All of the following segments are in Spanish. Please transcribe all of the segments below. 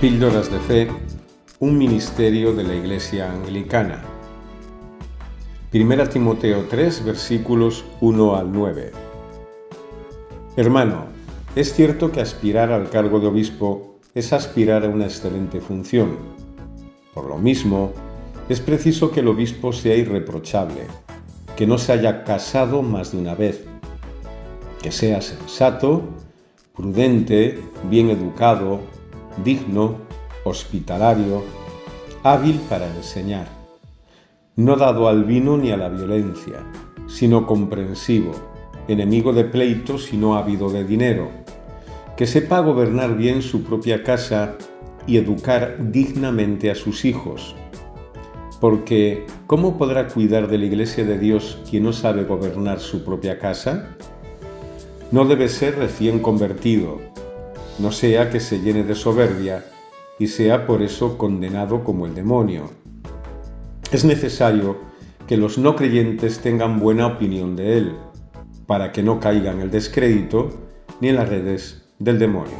Píldoras de Fe, un ministerio de la Iglesia Anglicana. 1 Timoteo 3, versículos 1 al 9. Hermano, es cierto que aspirar al cargo de obispo es aspirar a una excelente función. Por lo mismo, es preciso que el obispo sea irreprochable, que no se haya casado más de una vez, que sea sensato, prudente, bien educado, digno, hospitalario, hábil para enseñar, no dado al vino ni a la violencia, sino comprensivo, enemigo de pleitos y no ávido de dinero, que sepa gobernar bien su propia casa y educar dignamente a sus hijos. Porque, ¿cómo podrá cuidar de la Iglesia de Dios quien no sabe gobernar su propia casa? No debe ser recién convertido, no sea que se llene de soberbia y sea por eso condenado como el demonio. Es necesario que los no creyentes tengan buena opinión de él, para que no caigan en el descrédito ni en las redes del demonio.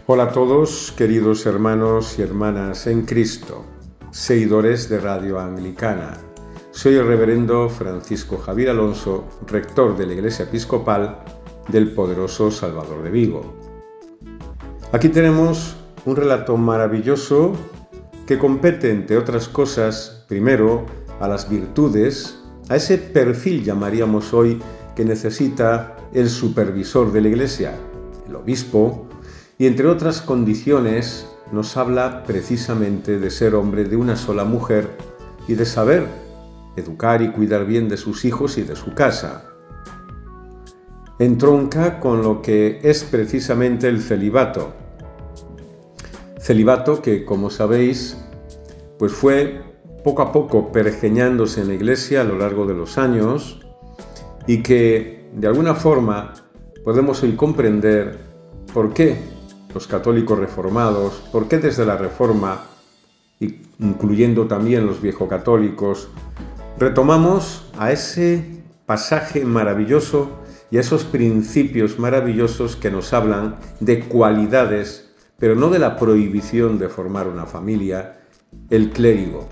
Hola a todos, queridos hermanos y hermanas en Cristo, seguidores de Radio Anglicana. Soy el reverendo Francisco Javier Alonso, rector de la Iglesia Episcopal del poderoso Salvador de Vigo. Aquí tenemos un relato maravilloso que compete, entre otras cosas, primero a las virtudes, a ese perfil, llamaríamos hoy, que necesita el supervisor de la Iglesia, el obispo, y entre otras condiciones nos habla precisamente de ser hombre de una sola mujer y de saber educar y cuidar bien de sus hijos y de su casa. Entronca con lo que es precisamente el celibato. Celibato que, como sabéis, pues fue poco a poco pergeñándose en la Iglesia a lo largo de los años y que, de alguna forma, podemos hoy comprender por qué los católicos reformados, por qué desde la Reforma, incluyendo también los viejocatólicos, retomamos a ese pasaje maravilloso y a esos principios maravillosos que nos hablan de cualidades, pero no de la prohibición de formar una familia, el clérigo,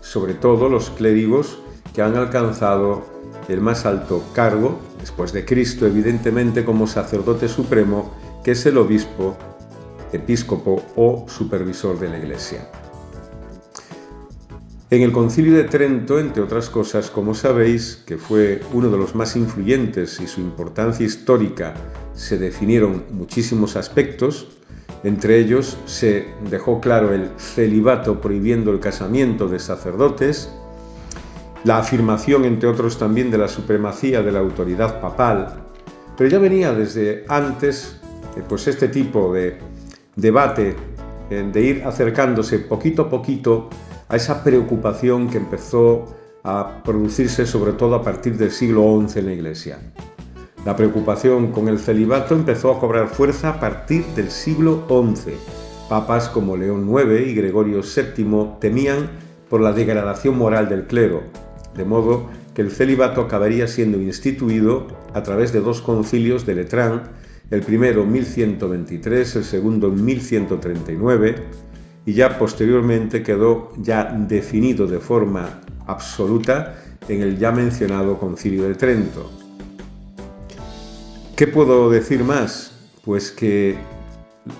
sobre todo los clérigos que han alcanzado el más alto cargo, después de Cristo, evidentemente, como sacerdote supremo, que es el obispo, episcopo o supervisor de la Iglesia. En el Concilio de Trento, entre otras cosas, como sabéis, que fue uno de los más influyentes y su importancia histórica, se definieron muchísimos aspectos. Entre ellos se dejó claro el celibato prohibiendo el casamiento de sacerdotes, la afirmación, entre otros, también de la supremacía de la autoridad papal, pero ya venía desde antes pues este tipo de debate, de ir acercándose poquito a poquito a esa preocupación que empezó a producirse sobre todo a partir del siglo XI en la Iglesia. La preocupación con el celibato empezó a cobrar fuerza a partir del siglo XI. Papas como León IX y Gregorio VII temían por la degradación moral del clero, de modo que el celibato acabaría siendo instituido a través de dos concilios de Letrán, el primero en 1123, el segundo en 1139, y ya posteriormente quedó ya definido de forma absoluta en el ya mencionado Concilio de Trento. ¿Qué puedo decir más? Pues que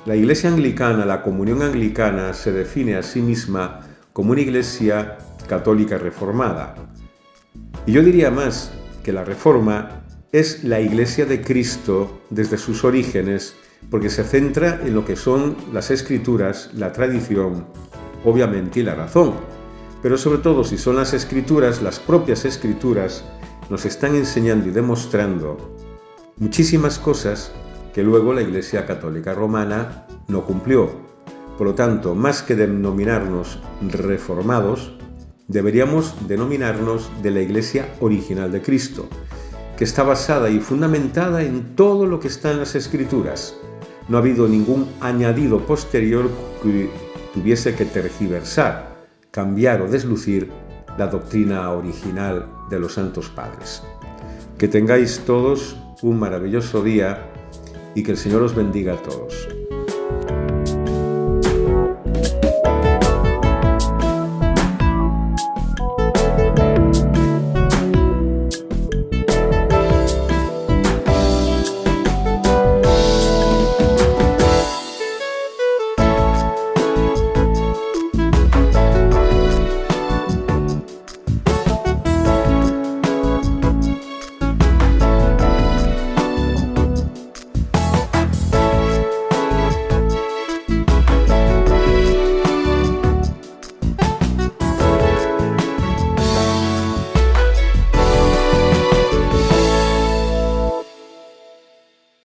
la Iglesia Anglicana, la Comunión Anglicana, se define a sí misma como una Iglesia católica reformada. Y yo diría más que la Reforma es la Iglesia de Cristo desde sus orígenes, porque se centra en lo que son las Escrituras, la tradición, obviamente, y la razón. Pero sobre todo, si son las Escrituras, las propias Escrituras, nos están enseñando y demostrando muchísimas cosas que luego la Iglesia Católica Romana no cumplió. Por lo tanto, más que denominarnos reformados, deberíamos denominarnos de la Iglesia original de Cristo, que está basada y fundamentada en todo lo que está en las Escrituras. No ha habido ningún añadido posterior que tuviese que tergiversar, cambiar o deslucir la doctrina original de los Santos Padres. Que tengáis todos un maravilloso día y que el Señor os bendiga a todos.